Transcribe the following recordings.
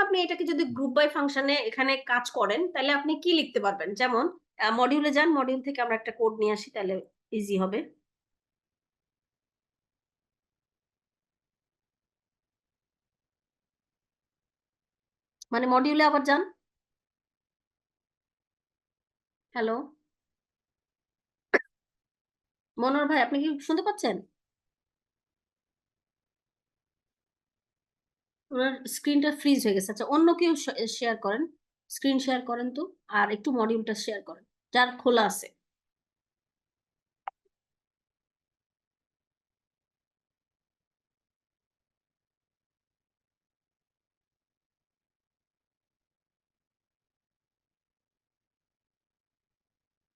আপনি এটাকে যদি গ্রুপ বাই ফাংশনে এখানে কাজ করেন তাহলে আপনি কি লিখতে পারবেন, যেমন মডিউলে যান, মডিউল থেকে আমরা একটা কোড নিয়ে আসি, তাহলে ইজি হবে। মানে মডিউলে আবার যান। হ্যালো মনোর ভাই, আপনি কি শুনতে পাচ্ছেন? ওনার স্ক্রিনটা ফ্রিজ হয়ে গেছে। আচ্ছা, অন্য কেউ শেয়ার করেন, স্ক্রিন শেয়ার করেন তো, আর একটু মডিউলটা শেয়ার করেন যার খোলা আছে।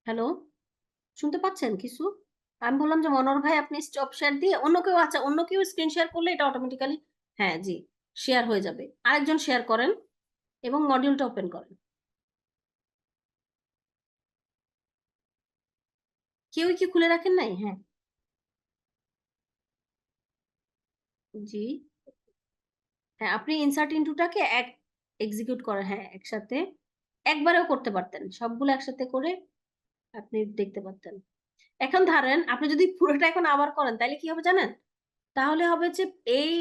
হ্যালো, শুনতে পাচ্ছেন কিছু? আমি বললাম যে মনোর ভাই আপনি স্টপ শেয়ার দিয়ে অন্য কেউ, আচ্ছা অন্য কেউ স্ক্রিন শেয়ার করলে এটা অটোমেটিক্যালি, হ্যাঁ জি, শেয়ার হয়ে যাবে। আরেকজন শেয়ার করেন এবং মডিউলটা ওপেন করেন। কেউই কি খুলে রাখেন নাই? হ্যাঁ জি, হ্যাঁ আপনি ইনসার্ট ইনটুটাকে এক এক্সিকিউট করেন, হ্যাঁ একসাথে একবারেও করতে পারতেন, সবগুলো একসাথে করে আপনি দেখতে পারতেন। এখন ধরেন আপনি যদি পুরোটা এখন আবার করেন তাহলে কি হবে জানেন? তাহলে হবে যে এই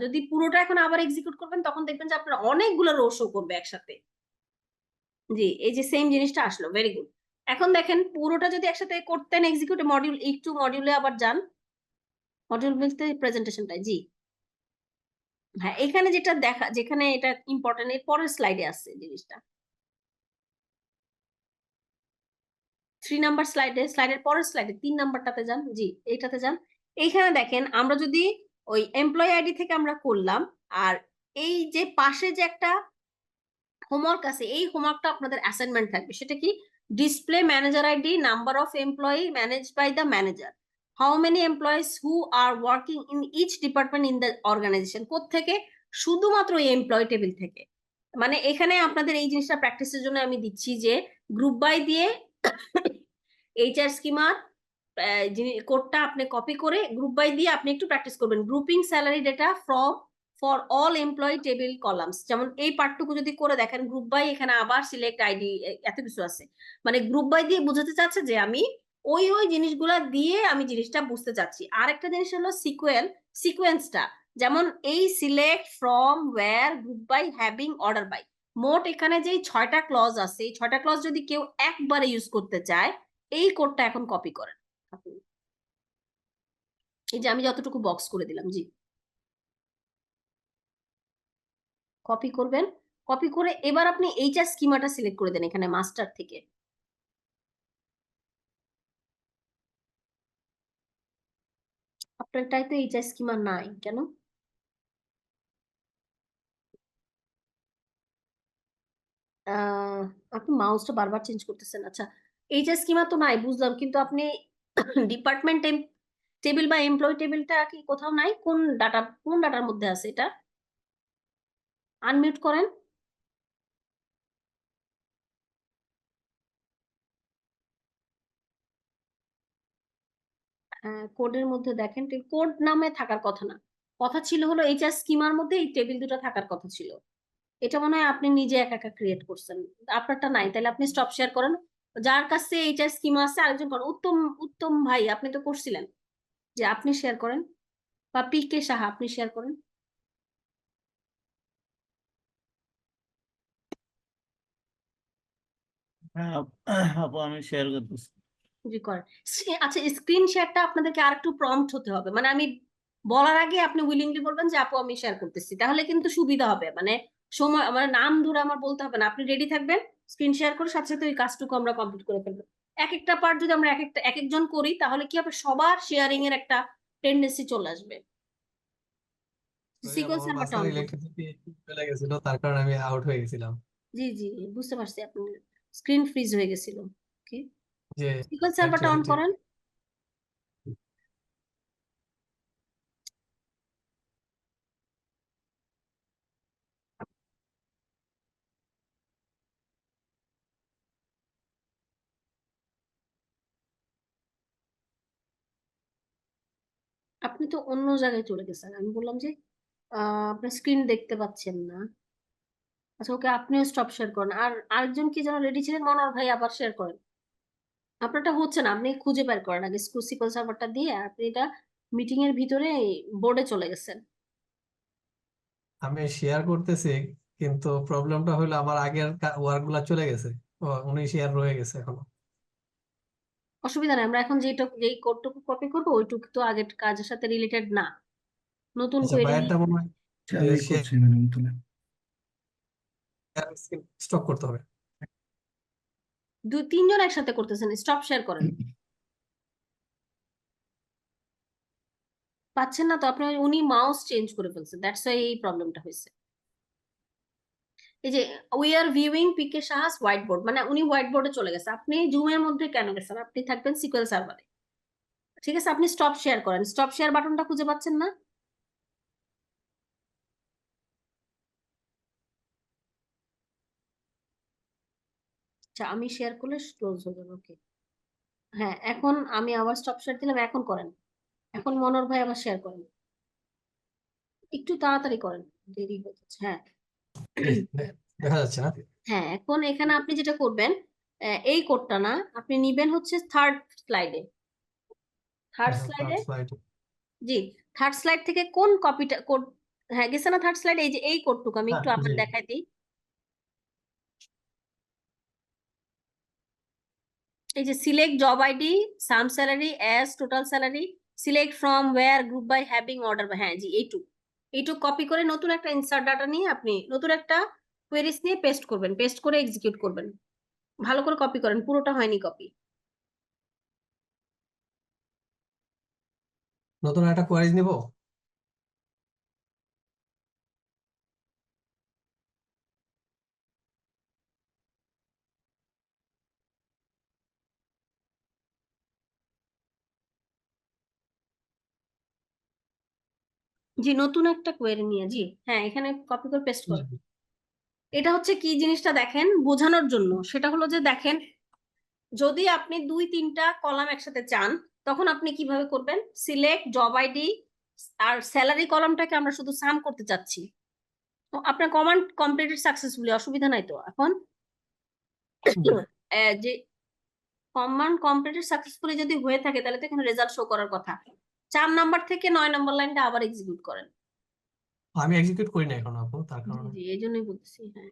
যদি পুরোটা এখন আবার এক্সিকিউট করবেন তখন দেখবেন যে আপনার অনেকগুলো রো শো করবে একসাথে। জি, এই যে সেম জিনিসটা আসলো, ভেরি গুড। এখন দেখেন পুরোটা যদি একসাথে করতেন এক্সিকিউট, মডিউল একটু মডিউলে আবার যান, মডিউল বলতে প্রেজেন্টেশনটাই, জি হ্যাঁ এখানে যেটা দেখা, যেখানে এটা ইম্পর্টেন্ট এর পরের স্লাইডে আছে জিনিসটা, 3 নাম্বার স্লাইডে, স্লাইডের পরের স্লাইডে 3 নাম্বারটাতে যান, জি এইটাতে যান। এইখানে দেখেন আমরা যদি ওই এমপ্লয়ি আইডি থেকে আমরা করলাম, আর এই যে পাশে যে একটা হোমওয়ার্ক আছে, এই হোমওয়ার্কটা আপনাদের অ্যাসাইনমেন্ট থাকবে। সেটা কি? Display manager ID, number of employee manage by the manager, how many employees who are working in each department in the organisation. কোত্থেকে? শুধুমাত্র এই এমপ্লয়ি টেবিল থেকে। মানে এখানে আপনাদের এই জিনিসটা প্র্যাকটিসের জন্য আমি দিচ্ছি যে গ্রুপ বাই দিয়ে এইচআর স্কিমার কোডটা আপনি কপি করে গ্রুপ বাই দিয়ে আপনি একটু প্র্যাকটিস করবেন। Grouping salary data from for all employee table columns, যেমন এই পার্টটুকু যদি করে দেখেন, গ্রুপ বাই এখানে আবার সিলেক্ট আইডি, এত কিছু আছে। মানে গ্রুপ বাই দিয়ে বুঝাতে চাচ্ছে যে আমি ওই ওই জিনিসগুলা দিয়ে আমি জিনিসটা বুঝতে চাচ্ছি। আর একটা জিনিস হলো সিকোয়েন্সটা, যেমন এই select from where group by having order by. মোট এখানে যে 6টা ক্লজ আছে, এই 6টা ক্লজ যদি কেউ একবারে ইউজ করতে চায়, এই কোডটা এখন কপি করেন আপনি। এই যে আমি যতটুকু বক্স করে দিলাম, জি কপি করবেন। কপি করে এবার আপনি এইচআর স্কিমাটা সিলেক্ট করে দেন এখানে মাস্টার থেকে। আপনারটাই তো এইচআর স্কিমা নাই কেন? আহ আপনি মাউসটা বারবার চেঞ্জ করতেছেন। আচ্ছা, এইচআর স্কিমা তো নাই বুঝলাম, কিন্তু আপনি ডিপার্টমেন্ট টেবিল বা এমপ্লয়ি টেবিলটা কি কোথাও নাই? কোন ডাটা, কোন ডাটার মধ্যে আছে এটা? আনমিউট করেন। কোডের মধ্যে দেখেন, কোড নামে থাকার কথা না, কথা ছিল হলো এইচআর স্কিমার মধ্যে এই টেবিল দুটো থাকার কথা ছিল। এটা মনে হয় আপনি নিজে একা একা ক্রিয়েট করছেন, আপনারটা নাই। তাহলে আপনি স্টপ শেয়ার করেন, যার কাছে এইচআর স্কিমা আছে আরেকজন করেন। উত্তম, উত্তম ভাই আপনি তো করছিলেন, যে আপনি শেয়ার করেন, বা পি কে সাহা আপনি শেয়ার করেন। হ্যাঁ আপু, আমি শেয়ার করতেছি। জি করেন। আচ্ছা, স্ক্রিন শেয়ারটা আপনাদেরকে আর একটু প্রম্পট হতে হবে, মানে আমি বলার আগে আপনি উইলিংলি বলবেন যে আপু আমি শেয়ার করতেছি, তাহলে কিন্তু সুবিধা হবে। মানে সময়, মানে নাম ধরে আমার বলতে হবে না, আপনি রেডি থাকবেন, স্ক্রিন শেয়ার করে সাথে সাথে ওই কাজটুকু আমরা কমপ্লিট করে ফেলবো। এক একটা পার্ট যদি আমরা এক একজন করি তাহলে কি হবে, সবার শেয়ারিং এর একটা টেন্ডেন্সি চলে আসবে। সরি আপু, সিকোয়েন্স আমার নাম্বারটা মাঝখানে অন করুন। ইলেকট্রিসিটি চলে গেছিল, তার কারণে আমি আউট হয়ে গেছিলাম। জি জি, বুঝতে পারছি আপনার স্ক্রিন ফ্রিজ হয়ে গেছিল। ওকে, যে সিকোয়েন্স নাম্বারটা অন ইলেকট্রিসিটি। করেন। আপনি তো অন্য জায়গায় চলে গেছেন, আমি বললাম যে আপনার স্ক্রিন দেখতে পাচ্ছেন না। আচ্ছা ওকে, আপনিও স্টপ শেয়ার করেন। আর আরেকজন কি যেন রেডি ছিলেন, মনোয়ার ভাই আবার শেয়ার করেন। আপনারটা হচ্ছে না, আপনি খুঁজে বের করেন আগে সিকিউর সার্ভারটা দিয়ে। আপনি এটা মিটিং এর ভিতরে বোর্ডে চলে গেছেন। আমি শেয়ার করতেছি, কিন্তু প্রবলেমটা হলো আমার আগের ওয়ার্ক গুলা চলে গেছে। উনি শেয়ার রয়ে গেছে এখনো। অসুবিধা নেই, আমরা এখন যেই কোডটুকু কপি করবো ওইটুকু তো আগের কাজের সাথে রিলেটেড না, নতুন আচ্ছা, কোয়েরি বাইরেটা মনে হয় আমি শেয়ার করছি ম্যাডাম তুলে। স্টপ করতে হবে। দুই তিনজন একসাথে করতেছেন, স্টপ শেয়ার করেন। পাচ্ছেন না তো আপনি, উনি মাউস চেঞ্জ করে ফেলছেন, দ্যাটস ওয়াই এই প্রবলেমটা হয়েছে। এই যে we are viewing PK Saha's whiteboard, মানে উনি হোয়াইট বোর্ডে চলে গেছে, আপনি জুমের মধ্যে কেন গেছেন? আপনি থাকবেন সিকুয়েল সার্ভারে। ঠিক আছে, আপনি স্টপ শেয়ার করেন। স্টপ শেয়ার বাটনটা খুঁজে পাচ্ছেন না? আচ্ছা আমি শেয়ার করলে ক্লোজ হয়ে যাবে, ওকে। হ্যাঁ এখন আমি আবার স্টপ শেয়ার দিলাম, এখন করেন। এখন মনোর ভাই আবার শেয়ার করেন, একটু তাড়াতাড়ি করেন, দেরি হয়ে যাচ্ছে। হ্যাঁ দেখা যাচ্ছে না? হ্যাঁ, এখন এখানে আপনি যেটা করবেন, এই কোডটা না, আপনি নিবেন হচ্ছে থার্ড স্লাইডে। থার্ড আচ্ছা, স্লাইডে, স্লাইড। জি, থার্ড স্লাইড থেকে কোন কপিটা কোড, হ্যাঁ গেছে না থার্ড স্লাইডে? এই যে এই কোডটুকু আমি হ্যাঁ, একটু আবার জি। দেখাই দিই। এই যে select job ID, sum salary as total salary, select from where group by having order, হ্যাঁ জি এইটুকু কপি করে নতুন একটা ইনসার্ট ডাটা নিয়ে আপনি নতুন একটা কোয়েরিজ নিয়ে পেস্ট করবেন, পেস্ট করে এক্সিকিউট করবেন। ভালো করে কপি করেন, পুরোটা হয়নি কপি। নতুন একটা কোয়ারিজ নিব। জি নতুন একটা কোয়েরি নিয়ে, জি হ্যাঁ এখানে কপি করে পেস্ট করেন। জি। এটা হচ্ছে কি জিনিসটা দেখেন বোঝানোর জন্য, সেটা হলো যে দেখেন, যদি আপনি দুই তিনটা কলাম একসাথে চান তখন আপনি কিভাবে করবেন? সিলেক্ট জব আইডি, আর স্যালারি কলামটাকে আমরা শুধু সাম করতে চাচ্ছি, তো আপনার কমান্ড কমপ্লিটেড সাকসেসফুলি, অসুবিধা নাই তো। এখন যে কমান্ড কমপ্লিটেড সাকসেসফুলি যদি হয়ে থাকে তাহলে তো এখানে রেজাল্ট শো করার কথা। 4 নাম্বার থেকে 9 নাম্বার লাইনটা আবার এক্সিকিউট করেন। আমি এক্সিকিউট করি না এখন আপু, তার জি কারণে। জি এই জন্যই বলতেছি। হ্যাঁ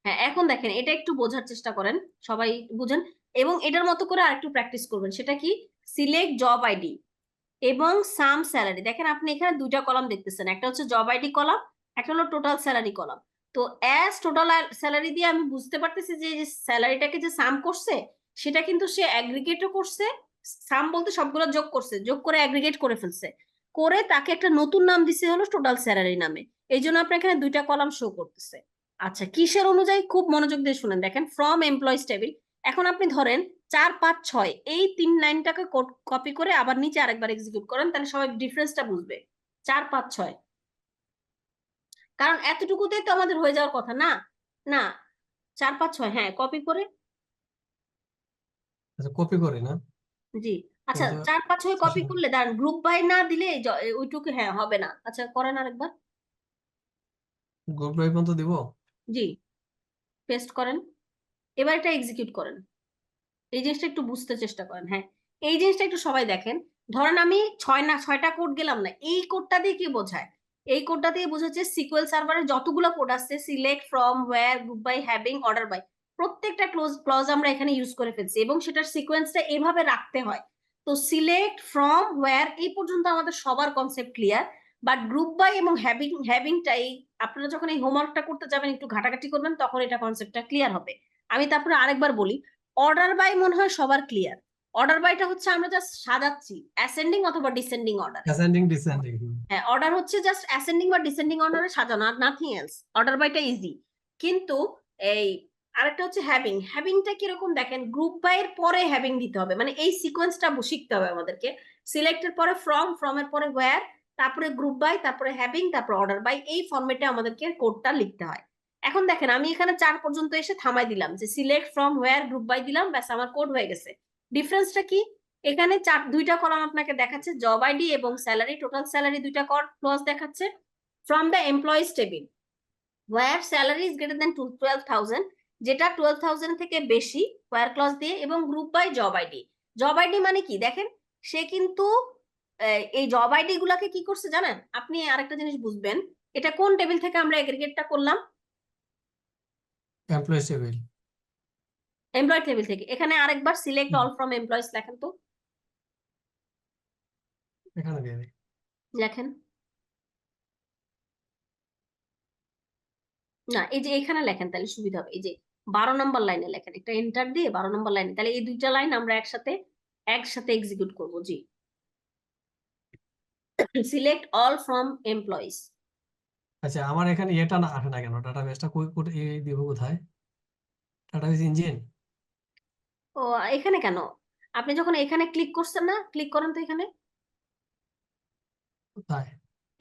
হ্যাঁ এখন দেখেন, এটা একটু বোঝার চেষ্টা করেন, সবাই বুঝেন, এবং এটার মতো করে আরেকটু প্র্যাকটিস করবেন। সেটা কি? সিলেক্ট জব আইডি এবং সাম স্যালারি। দেখেন আপনি এখানে দুইটা কলাম দেখতেছেন, একটা হচ্ছে জব আইডি কলাম, একটা হলো টোটাল স্যালারি কলাম। তো অ্যাজ টোটাল স্যালারি দিয়ে আমি বুঝতে পারতেছি যে স্যালারিটাকে যে সাম করছে সেটা কিন্তু সে অ্যাগ্রিগেটও করছে, সাম বলতে সবগুলো যোগ করছে, যোগ করে অ্যাগ্রিগেট করে ফেলছে, করে তাকে একটা নতুন নাম দিছে হলো টোটাল স্যালারি নামে। এই জন্য আপনার এখানে দুইটা কলাম শো করতেছে। আচ্ছা কিসের অনুযায়ী? খুব মনোযোগ দিয়ে শুনেন, দেখেন ফ্রম এমপ্লয়িজ টেবিল। এখন আপনি ধরেন 4 5 6 এই 3 লাইনটাকে কপি করে আবার নিচে আরেকবার এক্সিকিউট করেন, তাহলে সবাই ডিফারেন্সটা বুঝবে। 4 5 6, কারণ এতটুকুতেই তো আমাদের হয়ে যাওয়ার কথা না। না 4 5 6, হ্যাঁ কপি করে, আচ্ছা, কপি করি না জি। আচ্ছা কিন্তু। 4 5 6 কপি করলে দাঁড়ান, গ্রুপ বাই না দিলে ওইটুকু হ্যাঁ হবে না। আচ্ছা করেন আরেকবার, গ্রুপ ড্রাইভ পর্যন্ত দিব। জি পেস্ট করেন, এবার এটা এক্সিকিউট করেন। এই জিনিসটা একটু বুঝতে চেষ্টা করেন। হ্যাঁ এই জিনিসটা একটু সবাই দেখেন। ধরেন আমি 6টা কোড গেলাম না, এই কোডটা দিয়ে কি বোঝায়? এই কোডটা দিয়ে বোঝাচ্ছে সিকুয়েল সার্ভারে যতগুলো কোড আসছে, select from where group by having order by, প্রত্যেকটা ক্লজ আমরা এখানে ইউজ করে ফেলছি এবং সেটার সিকোয়েন্সটা এভাবে রাখতে হয়। তো সিলেক্ট ফ্রম ওয়্যার এই পর্যন্ত আমাদের সবার concept clear, but group by এবং হ্যাভিংটা এই আপনারা যখন এই হোমওয়ার্কটা করতে যাবেন একটু ঘাটাঘাটি করবেন, তখন এটা কনসেপ্টটা ক্লিয়ার হবে। আমি তারপরে আরেকবার বলি, অর্ডার বাই মনে হয় সবার ক্লিয়ার। অর্ডার বাইটা হচ্ছে আমরা জাস্ট সাজাচ্ছি অ্যাসেন্ডিং অথবা ডিসেন্ডিং অর্ডারে। Ascending descending. হ্যাঁ অর্ডার হচ্ছে জাস্ট অ্যাসেন্ডিং বা ডিসেন্ডিং অর্ডারে সাজানো, আর নাথিং এলস। অর্ডার বাইটা ইজি। কিন্তু এই আরেকটা হচ্ছে হ্যাভিং। হ্যাভিংটা কিরকম দেখেন, গ্রুপ বাই এর পরে হ্যাভিং দিতে হবে, মানে এই সিকোয়েন্সটা শিখতে হবে আমাদেরকে। সিলেক্টের পরে ফ্রম এর পরে ওয়্যার, তারপরে গ্রুপ বাই, তারপরে হ্যাভিং, তারপরে অর্ডার বাই, এই ফরম্যাটে আমাদেরকে কোডটা লিখতে হয়। এখন দেখেন আমি এখানে 4 পর্যন্ত এসে থামাই দিলাম, যে select from where group by দিলাম, ব্যাস আমার কোড হয়ে গেছে। ডিফারেন্সটা কি? এখানে দুইটা কলাম আপনাকে দেখাচ্ছে, জব আইডি এবং স্যালারি, টোটাল স্যালারি দুইটা ক্লজ দেখাচ্ছে। From the employees table where salary is greater than 12,000, যেটা 12,000 থেকে বেশি where clause দিয়ে, এবং group by job ID. Job ID মানে কি দেখেন, সে কিন্তু এই জব আইডি গুলাকে কি করছে জানেন? আপনি আরেকটা জিনিস বুঝবেন, এটা কোন টেবিল থেকে আমরা এগ্রিগেটটা করলাম? Employees table. এমপ্লয় টেবিল থেকে। এখানে আরেকবার সিলেক্ট অল ফ্রম এমপ্লয়িজ লেখেন তো, এখানে দিয়ে দিই। লেখেন। না, এই যে এখানে লেখেন, তাহলে সুবিধা হবে। এই যে 12 নম্বর লাইনে লেখেন, একটা এন্টার দিয়ে 12 নম্বর লাইনে, তাহলে এই দুইটা লাইন আমরা একসাথে এক্সিকিউট করব। জি, সিলেক্ট অল ফ্রম এমপ্লয়িজ। আচ্ছা, আমার এখানে এটা না আসে না কেন? ডাটাবেসটা দিব কোথায়? Database engine. ও, এখানে কেন? আপনি যখন এখানে ক্লিক করছেন না, ক্লিক করেন তো এখানে, কোথায়?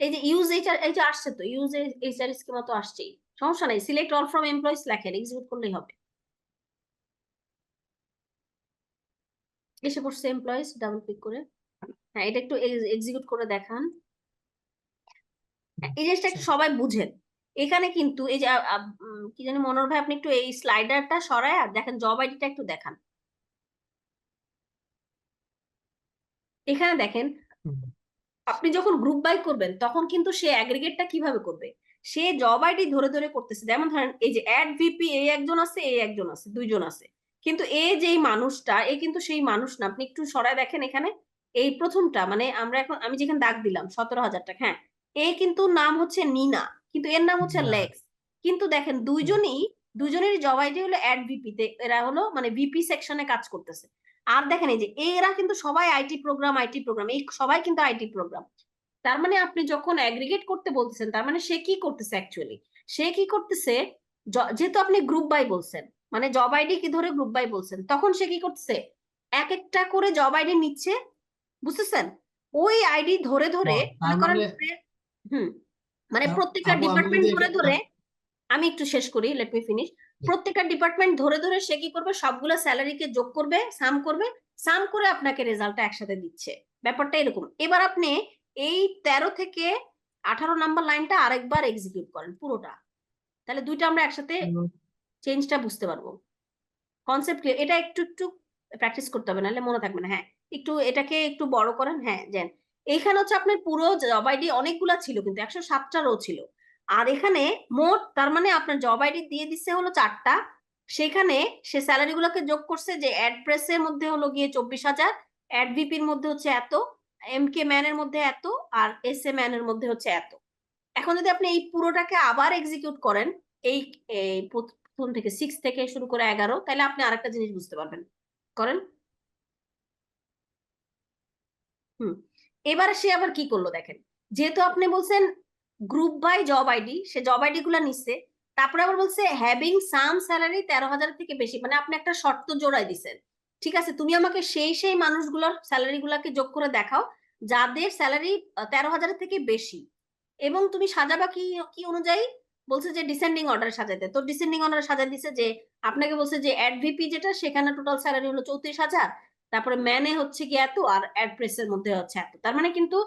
এই যে ইউজ এইচআর, এই যে আসছে তো, ইউজ এইচআর স্কিমা তো আসছেই, সমস্যা নাই। সিলেক্ট অল ফ্রম এমপ্লয়িজ লেখেন, এক্সিকিউট করলেই হবে। এসে পড়ছে এমপ্লয়িজ, ডাবল ক্লিক করে। হ্যাঁ, এটা একটু এক্সিকিউট করে দেখান। এই জিনিসটা একটু সবাই বুঝেন। এখানে কিন্তু এই যে কি জানি মনোহর ভাই, আপনি একটু এই স্লাইডারটা সরায় আর দেখেন জব আইডিটা একটু দেখান। এখানে দেখেন, হুম। আপনি যখন গ্রুপ বাই করবেন তখন কিন্তু সে অ্যাগ্রিগেটটা কিভাবে করবে? সে জব আইডি ধরে ধরে করতেছে। যেমন ধরেন এই যে অ্যাড ভিপি, এ একজন আছে, এ একজন আছে, দুইজন আছে, কিন্তু এ যেই মানুষটা, এ কিন্তু সেই মানুষ না। আপনি একটু সরায় দেখেন এখানে, এই প্রথমটা মানে আমরা এখন, আমি যেখানে দাগ দিলাম 17,000 টাকা, হ্যাঁ, এ কিন্তু নাম হচ্ছে নিনা, কিন্তু এর নাম হচ্ছে না। লেক্স। কিন্তু দেখেন দুজনেরই জব আইডি হলো অ্যাড ভিপি তে, এরা হলো মানে ভিপি সেকশনে কাজ করতেছে। আর দেখেন এই যে এরা কিন্তু সবাই আইটি প্রোগ্রাম, এই সবাই কিন্তু আইটি প্রোগ্রাম। তার মানে আপনি যখন অ্যাগ্রিগেট করতে বলতেছেন, তার মানে সে কি করতেছে অ্যাকচুয়ালি? সে কি করতেছে, যেহেতু আপনি গ্রুপ বাই বলছেন, মানে জব আইডি কি ধরে গ্রুপ বাই বলছেন, তখন সে কি করতেছে, এক একটা করে জব আইডি নিচ্ছে, বুঝতেছেন? ওই আইডি ধরে ধরে তার মনে করেন মানে হুম, মানে প্রত্যেকটা আপু, আমি ডিপার্টমেন্ট যদি ধরে ধরে, আমি একটু শেষ করি, লেট মি ফিনিশ। প্রত্যেকটা ডিপার্টমেন্ট ধরে ধরে সে কি করবে, সবগুলো স্যালারিকে যোগ করবে, সাম করে আপনাকে রেজাল্টটা একসাথে দিচ্ছে। ব্যাপারটা এরকম। এবার আপনি এই 13 থেকে 18 নাম্বার লাইনটা আরেকবার এক্সিকিউট করেন পুরোটা, তাহলে দুইটা আমরা একসাথে চেঞ্জটা বুঝতে পারবো। Concept clear? এটা একটু একটু প্র্যাকটিস করতে হবে, নাহলে মনে থাকবে না। হ্যাঁ, একটু এটাকে একটু বড় করেন। হ্যাঁ, যেন এইখানে হচ্ছে আপনার পুরো জব আইডি অনেকগুলা ছিল, কিন্তু 107টা রো ছিল। আর এখানে মোট, তার মানে আপনার জব আইডি দিয়ে দিচ্ছে হলো 4টা, সেখানে সে স্যালারি গুলোকে যোগ করছে, যে অ্যাড প্রেসের মধ্যে হলো গিয়ে 24,000, অ্যাড ভিপির মধ্যে হচ্ছে এত, এম কে ম্যানের মধ্যে এত, আর এস এ ম্যানের মধ্যে হচ্ছে এত। এখন যদি আপনি এই পুরোটাকে আবার এক্সিকিউট করেন, এই প্রথম থেকে 6 থেকে শুরু করে 11, তাহলে আপনি আরেকটা জিনিস বুঝতে পারবেন। করেন। হুম, এবারে সে আবার কি করলো দেখেন, যেহেতু আপনি বলছেন গ্রুপ বাই জব আইডি, সে জব আইডি গুলা নিচ্ছে, তারপরে আবার বলছে হ্যাভিং সাম স্যালারি 13,000 থেকে বেশি, মানে আপনি একটা শর্ত জোড়াই দিচ্ছেন। ঠিক আছে, তুমি আমাকে সেই মানুষগুলোর স্যালারি গুলাকে যোগ করে দেখাও যাদের স্যালারি 13,000 থেকে বেশি, এবং তুমি সাজাবা কি কি অনুযায়ী? বলছে যে ডিসেন্ডিং অর্ডার সাজাইতে, তো ডিসেন্ডিং অর্ডার সাজাই দিছে। যে আপনাকে বলছে যে অ্যাড ভিপি যেটা, সেখানে টোটাল স্যালারি হলো 34,000, তারপরে ম্যানে হচ্ছে কি এত, আর অ্যাডপ্রেসের মধ্যে হচ্ছে এত। তার মানে কিন্তু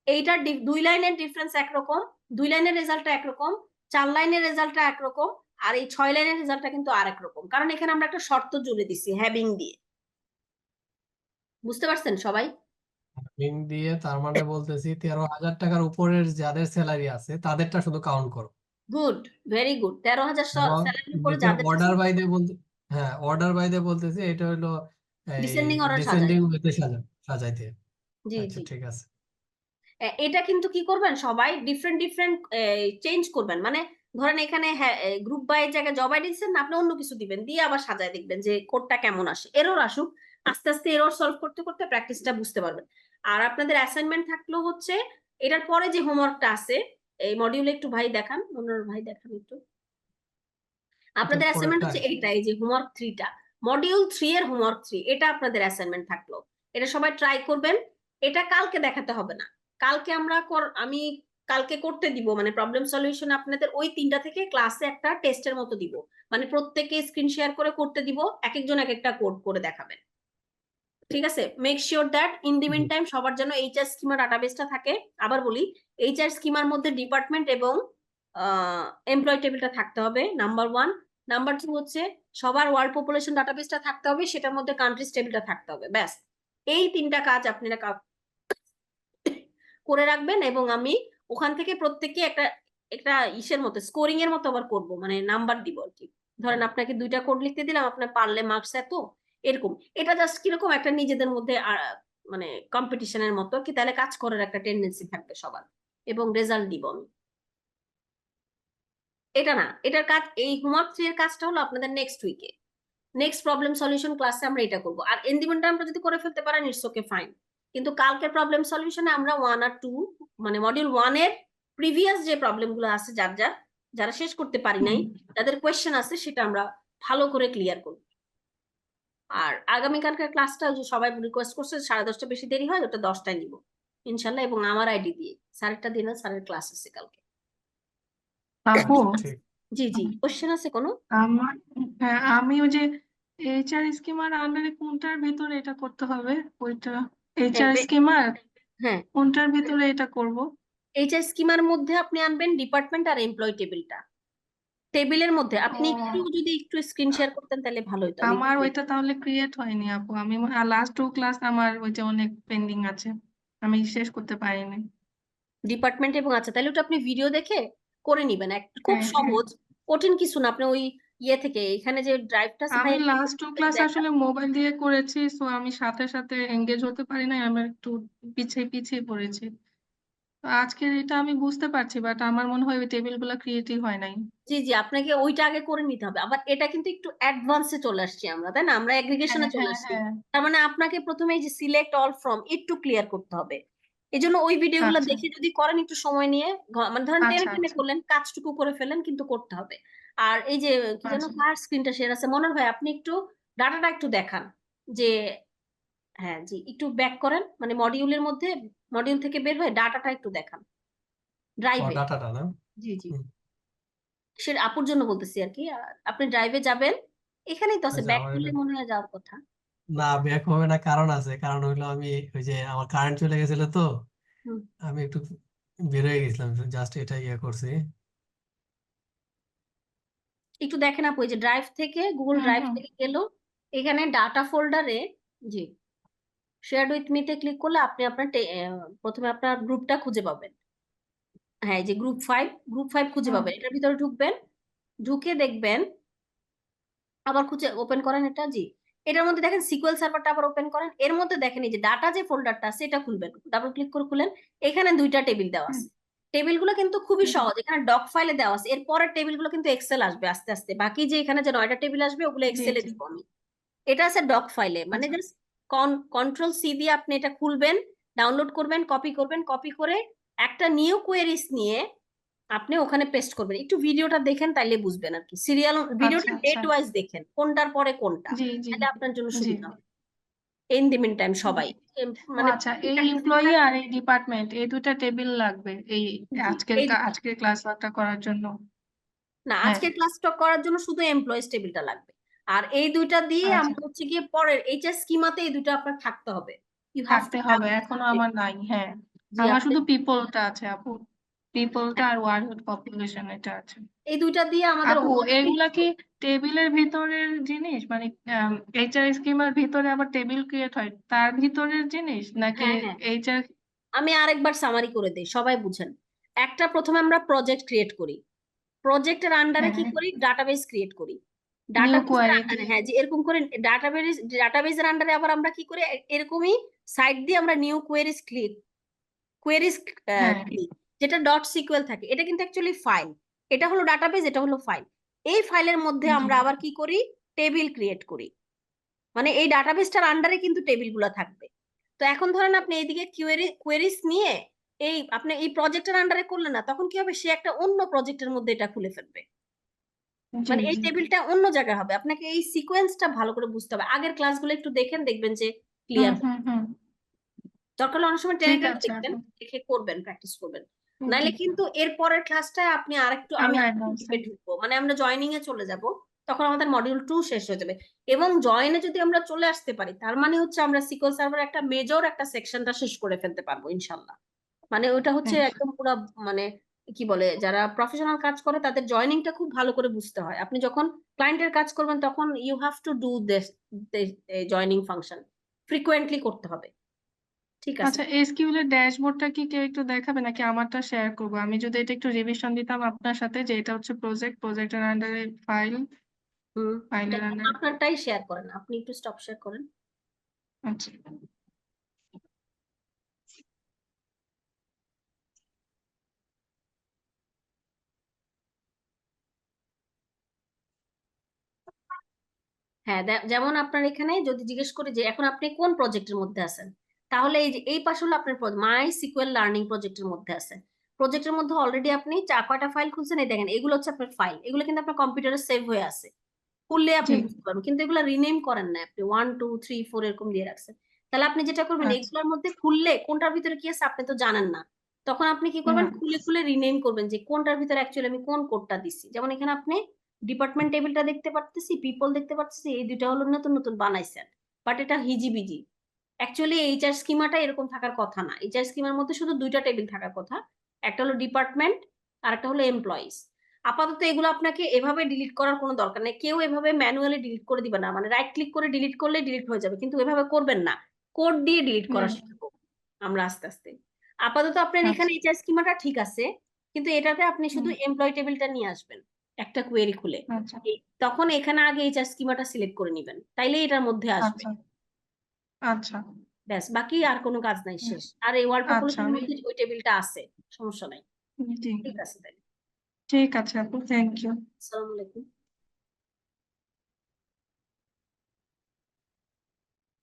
এইটার দুই লাইনের ডিফারেন্স একরকম, দুই লাইনের রেজাল্টটা একরকম, 4 লাইনের রেজাল্টটা একরকম, আর এই 6 লাইনের রেজাল্টটা কিন্তু আরেক রকম, কারণ এখানে আমরা একটা শর্ত জুড়ে দিছি হ্যাভিং দিয়ে। বুঝতে পারছেন সবাই? লিঙ্ক দিয়ে তার মানে বলতেছি 13,000 টাকার উপরের যাদের স্যালারি আছে তাদেরটা শুধু কাউন্ট করো। Good, very good. 13,000 এবং স্যালারির উপরে নিচে যাদের, অর্ডার বাই দিয়ে বলতে, হ্যাঁ, অর্ডার বাই দিয়ে বলতেছি এটা হলো এই ডিসেন্ডিং অর্ডার সাজাই। ডিসেন্ডিং হইতে সাজাইতে। জি আচ্ছা, জি। ঠিক আছে। এটা কিন্তু কি করবেন, সবাই ডিফারেন্ট ডিফারেন্ট চেঞ্জ করবেন। মানে ধরেন এখানে গ্রুপ বাই এর জায়গায় জব আইডি দিচ্ছেন না, আপনি অন্য কিছু দিবেন, দিয়ে আবার সাজায় দেখবেন যে কোডটা কেমন আসে। এরর আসুক, আস্তে আস্তে এরর সলভ করতে করতে প্র্যাকটিসটা বুঝতে পারবেন। আর আপনাদের অ্যাসাইনমেন্ট থাকলো হচ্ছে এটার পরে যে হোমওয়ার্কটা আছে এই মডিউলে, একটু ভাই দেখান, মনোর ভাই দেখান একটু। এটা আপনাদের অ্যাসাইনমেন্ট পরেরটা। হচ্ছে এইটা, এই যে হোমওয়ার্ক 3টা, মডিউল 3 এর হোমওয়ার্ক 3, এটা আপনাদের অ্যাসাইনমেন্ট থাকলো। এটা সবাই ট্রাই করবেন। এটা কালকে দেখাতে হবে না, কালকে আমি কালকে করতে দিব, মানে প্রবলেম সলিউশন আপনাদের ওই 3টা থেকে ক্লাসে একটা টেস্টের মতো দিব, মানে প্রত্যেকে স্ক্রিন শেয়ার করে করতে দিব, এক একজন এক একটা কোড করে দেখাবেন। ঠিক আছে, make sure that in the mean time সবার জন্য এইচআর স্কিমা ডাটাবেসটা থাকে। আবার বলি, এইচআর স্কিমার মধ্যে ডিপার্টমেন্ট এবং এমপ্লয় টেবিলটা থাকতে হবে নাম্বার 1। নাম্বার 2 হচ্ছে সবার ওয়ার্ল্ড পপুলেশন ডাটাবেসটা থাকতে হবে, সেটার মধ্যে কান্ট্রিজ টেবিলটা থাকতে হবে। ব্যাস, এই 3টা কাজ আপনারা করে রাখবেন, এবং আমি ওখান থেকে প্রত্যেককে একটা একটা ইসের মতো স্কোরিং এর মতো আবার করব, মানে নাম্বার দিব আর কি। ধরেন আপনাকে 2টা কোড লিখতে দিলাম, আপনার পারলে মার্কস এত, এরকম। এটা জাস্ট কিরকম একটা নিজেদের মধ্যে মানে কম্পিটিশনের মতো কি, তাহলে কাজ করার একটা টেন্ডেন্সি থাকবে সবার, এবং রেজাল্ট দিব আমি। এটা না, এটার কাজ, এই হোমওয়ার্ক 3 এর কাজটা হলো আপনাদের নেক্সট উইকে, নেক্সট প্রবলেম সলিউশন ক্লাসে আমরা এটা করব। আর এন্ডিমেন্টটা আমরা যদি করে ফেলতে পারেন ইটস ওকে ফাইন, কিন্তু কালকে প্রবলেম সলিউশনে আমরা 1 আর 2, মানে মডিউল 1 এর প্রিভিয়াস যে প্রবলেম গুলো আছে, যারা শেষ করতে পারি নাই, যাদের কোয়েশ্চেন আছে, সেটা আমরা ভালো করে ক্লিয়ার করব। আর আগামীকালকার ক্লাসটা যে সবাই রিকোয়েস্ট করছে 10:30 বেশি দেরি হয়, ওটা 10টায় নিব ইনশাল্লাহ, এবং আমার আইডি দিয়ে। স্যারেরটা দিন, স্যারের ক্লাস আছে কালকে। আপু ঠিক। জি জি, কোয়েশ্চেন আছে কোনো? আমার হ্যাঁ, আমি ওই যে এইচআর স্কিমার আন্ডারে কোনটার ভিতরে এটা করতে হবে? ওইটা এইচআর স্কিমার হ্যাঁ, কোনটার ভিতরে এটা করব? এইচআর স্কিমার মধ্যে আপনি আনবেন ডিপার্টমেন্ট আর এমপ্লয় টেবিলটা। টেবিলের মধ্যে আপনি যদি একটু স্ক্রিন শেয়ার করতেন তাহলে ভালো হতো। আমার ওইটা তাহলে ক্রিয়েট হয়নি আপু। আমি লাস্ট 2 ক্লাস আমার ওই যে অনেক পেন্ডিং আছে, আমি শেষ করতে পারিনি। ডিপার্টমেন্ট এবং আচ্ছা, তাহলে ওটা আপনি ভিডিও দেখে করে নিবেন, খুব হ্যাঁ, সহজ, কঠিন কিছু না। আপনি ওই ইয়ে থেকে, এখানে যে ড্রাইভটা আছে আমি ভাই, লাস্ট 2 ক্লাস আসলে মোবাইল দিয়ে করেছি, সো আমি সাথে সাথে এঙ্গেজ হতে পারি না, আমি একটু পিছিয়ে পড়েছি। তো আজকের এটা আমি বুঝতে পারছি, বাট আমার মনে হয় ওই টেবিলগুলো ক্রিয়েটই হয় নাই। জি জি, আপনাকে ওইটা আগে করে নিতে হবে। আবার এটা কিন্তু একটু অ্যাডভান্সে চলে আসছি আমরা, তাই না? আমরা এগ্রিগেশনে চলে আসছি। তার মানে আপনাকে প্রথমে এই যে সিলেক্ট অল ফ্রম একটু ক্লিয়ার করতে হবে। এই জন্য ওই ভিডিওগুলো আচ্ছা দেখে যদি করেন একটু সময় নিয়ে, মানে ধরেন টেনে আচ্ছা টেনে আচ্ছা করলেন, কাজটুকু করে ফেলেন, কিন্তু করতে হবে। আর এই যে কি যেন আচ্ছা কার স্ক্রিনটা শেয়ার আছে, মনোর ভাই, আপনি একটু ডাটাটা একটু দেখান যে, হ্যাঁ জি, একটু ব্যাক করেন, মানে মডিউলের মধ্যে, মডিউল থেকে বের হয়ে ডাটাটা একটু দেখান ড্রাইভে। ডাটাটা না? জি জি, হুম। সেটা আপুর জন্য বলতেছি আর কি। আপনি ড্রাইভে যাবেন, এখানেই তো আছে, আচ্ছা, ব্যাক আমার করলে এটা মনে হয় যাওয়ার কথা। না, ব্যাক হবে না, কারণ আছে। কারণ হইলো আমি ওই যে আমার কারেন্ট চলে গেছিল তো, হুম, আমি একটু বের হয়ে গেছিলাম, জাস্ট এটা ইয়ে করছি। একটু দেখেন আপু, এই যে ড্রাইভ থেকে, গুগল ড্রাইভ হুম থেকে গেল, এখানে ডাটা ফোল্ডারে, জি, শেয়ার উইথ মিতে ক্লিক করলে আপনি আপনার প্রথমে আপনার গ্রুপটা খুঁজে পাবেন। হ্যাঁ, এই যে গ্রুপ 5 খুঁজে হুম পাবেন, এটার ভিতরে ঢুকবেন, ঢুকে দেখবেন, আবার খুঁজে ওপেন করেন এটা, জি, এটার মধ্যে দেখেন সিকুয়েল সার্ভারটা আবার ওপেন করেন, এর মধ্যে দেখেন এই যে ডাটা যে ফোল্ডারটা আছে এটা খুলবেন, ডাবল ক্লিক করে খুলেন, এখানে 2টা টেবিল দেওয়া হুম, আছে। টেবিলগুলো কিন্তু খুবই হুম, সহজ, এখানে ডক ফাইলে দেওয়া আছে। এর পরের টেবিলগুলো কিন্তু এক্সেল আসবে আস্তে আস্তে, বাকি যে এখানে যে 9টা টেবিল আসবে ওগুলো জি এক্সেলে জি দিব আমি। এটা আছে ডক ফাইলে, মানে আচ্ছা জাস্ট কন্ট্রোল-সি দিয়ে আপনি এটা খুলবেন, ডাউনলোড করবেন, কপি করে একটা নিউ কোয়েরিজ নিয়ে আপনি ওখানে পেস্ট করবেন। একটু ভিডিওটা দেখেন, তাইলে বুঝবেন আর কি। ভিডিওটা আচ্ছা আচ্ছা ডেট ওয়াইজ দেখেন, কোনটার পরে কোনটা, জি জি তাহলে আপনার জন্য জি সুবিধা হবে। ইন দি মিন টাইম সবাই ও মানে আচ্ছা, এই এমপ্লয়ি আর এই ডিপার্টমেন্ট এই দুটা টেবিল লাগবে এই জি, আজকের এই দুটো। আজকের ক্লাসটা করার জন্য? না, হ্যাঁ আজকের ক্লাসটা করার জন্য শুধু এমপ্লয়িজ টেবিলটা লাগবে। আর এই 2টা দিয়ে আচ্ছা, আমরা হচ্ছে গিয়ে পরের এইচএস স্কিমাতে এই 2টা আপনার থাকতে হবে। ইউ হ্যাভ টু থাকতে হ্যাভ। হবে, এখনো আমার নাই। হ্যাঁ, জি, আমার আপনি শুধু পিপলটা আছে আপু, পিপলটা আর ওয়ার্ল্ড পপুলেশন এটা আছে। এই 2টা দিয়ে আমাদের আপু homework এগুলা finish কি করতে হবে। টেবিলের ভিতরের জিনিস, মানে এইচআর স্কিমার ভিতরে আবার টেবিল ক্রিয়েট হয় তার ভিতরের জিনিস, নাকি হ্যাঁ হ্যাঁ, এইচআর? আমি আরেকবার সামারি করে দেই, সবাই বুঝেন। একটা প্রথমে আমরা প্রজেক্ট ক্রিয়েট করি, প্রজেক্টের আন্ডারে কি হ্যাঁ, করি, ডাটাবেস ক্রিয়েট করি। নিউ ডাটাবেসের কোয়ারি। আন্ডারে, হ্যাঁ, যে এরকম করে ডাটাবেসের আন্ডারে আবার আমরা কি করি, এরকমই সাইড দিয়ে আমরা নিউ কোয়েরিজ হ্যাঁ যেটা ডট সিকুয়েল থাকে, এটা কিন্তু অ্যাকচুয়ালি ফাইল। এটা হলো ডাটাবেস, এটা হলো ফাইল। এই ফাইলের মধ্যে জি আমরা আবার কি করি, টেবিল ক্রিয়েট করি, মানে এই ডাটাবেসটার আন্ডারে কিন্তু টেবিলগুলো থাকবে। তো এখন ধরেন আপনি এইদিকে কোয়েরিজ নিয়ে আপনি এই প্রজেক্টের আন্ডারে করলেন না, তখন কি হবে, সে একটা অন্য প্রজেক্টের মধ্যে এটা খুলে ফেলবে, জি মানে এই জি টেবিলটা অন্য জায়গায় হবে। আপনাকে এই সিকোয়েন্সটা ভালো করে বুঝতে হবে। আগের ক্লাসগুলো একটু দেখেন, দেখবেন যে ক্লিয়ার হবে। হুম দরকার হলে অনেক সময় টেনে ঠিক টেনে আছে দেখবেন, আপু। দেখে করবেন, প্র্যাকটিস করবেন। জি, নাইলে কিন্তু এর পরের ক্লাসটায় আপনি আরেকটু, আমি আরো আরেকটু অ্যাডভান্স। ডিপে ঢুকবো, মানে আমরা জয়েনিং এ চলে যাব, তখন আমাদের মডিউল 2 শেষ হয়ে যাবে। এবং জয়েনে যদি আমরা চলে আসতে পারি, তার মানে হচ্ছে আমরা সিকিউর সার্ভার একটা মেজর একটা সেকশনটা শেষ করে ফেলতে পারবো ইনশাল্লাহ। মানে ওটা হচ্ছে একদম পুরো, মানে কি বলে যারা প্রফেশনাল কাজ করে তাদের জয়নিংটা খুব ভালো করে বুঝতে হয়। আপনি যখন ক্লায়েন্টের কাজ করবেন তখন you have to do this joining function frequently করতে হবে। ঠিক আছে? আচ্ছা, এসকিউএল এর ড্যাশবোর্ডটা কি কেউ একটু দেখাবে নাকি আমারটা শেয়ার করবো? আমি যদি এটা একটু রিভিশন দিতাম আপনার সাথে যে এটা হচ্ছে প্রজেক্টের আন্ডারে ফাইলের আন্ডারে। আপনারটাই শেয়ার করেন, আপনি একটু স্টপ শেয়ার করেন। আচ্ছা, হ্যাঁ, যেমন আপনার এখানে যদি জিজ্ঞেস করি যে এখন আপনি কোন প্রজেক্টের মধ্যে আছেন, তাহলে এই যে এই পাশে হলো আপনার মাই সিকুয়েল লার্নিং প্রজেক্টের মধ্যে আছেন। প্রজেক্টের মধ্যে অলরেডি আপনি কয়টা ফাইল খুলছেন, এই দেখেন এগুলো হচ্ছে আপনার ফাইল, এগুলো কিন্তু আপনার কম্পিউটারে সেভ হয়ে আছে, খুললে আপনি জি, বুঝতে পারবেন, কিন্তু এগুলো রিনেম করেন না আপনি 1 2 3 4 এরকম দিয়ে রাখছেন। তাহলে আপনি যেটা করবেন আচ্ছা, এগুলোর মধ্যে খুললে কোনটার ভিতরে কি আছে আপনি তো জানেন না, তখন আপনি কি করবেন না, খুলে খুলে রিনেম করবেন যে কোনটার ভিতরে অ্যাকচুয়ালি আমি কোন কোডটা দিচ্ছি। যেমন এখানে আপনি ডিপার্টমেন্ট টেবিলটা দেখতে পারতেছি, পিপল দেখতে পারতেছি, এই দুইটা হলো নতুন নতুন বানাইছেন, বাট এটা হিজিবিজি। অ্যাকচুয়ালি এইচআর স্কিমাটা এরকম থাকার কথা না, এইচআর স্কিমার মধ্যে শুধু দুইটা টেবিল থাকার কথা, একটা হলো ডিপার্টমেন্ট আর একটা হলো এমপ্লয়িজ। আপাতত এগুলো আপনাকে এভাবে ডিলিট করার কোনো দরকার নেই, কেউ এভাবে ম্যানুয়ালি ডিলিট করে দিবে না, মানে রাইট ক্লিক করে ডিলিট করলে ডিলিট হয়ে যাবে, কিন্তু এভাবে করবেন না, কোড দিয়ে ডিলিট করা হুম, শিখবো আমরা আস্তে আস্তে। আপাতত আপনার এখানে আচ্ছা, এইচআর স্কিমাটা ঠিক আছে, কিন্তু এটাতে আপনি শুধু হুম, এমপ্লয় টেবিলটা নিয়ে আসবেন একটা কোয়েরি খুলে, আচ্ছা, তখন এখানে আগে এইচআর স্কিমাটা সিলেক্ট করে নিবেন, তাইলে এটার মধ্যে আসবে। আচ্ছা, আচ্ছা, ব্যাস, বাকি আর কোনো কাজ নাই, হুম, শেষ। আর এই ওয়ার্ড আচ্ছা, পপুলেশনের আমি মধ্যে ওই টেবিলটা আছে, সমস্যা নাই। জি, ঠিক আছে তাই। ঠিক আছে আপু, থ্যাংক ইউ। আসসালামু আলাইকুম।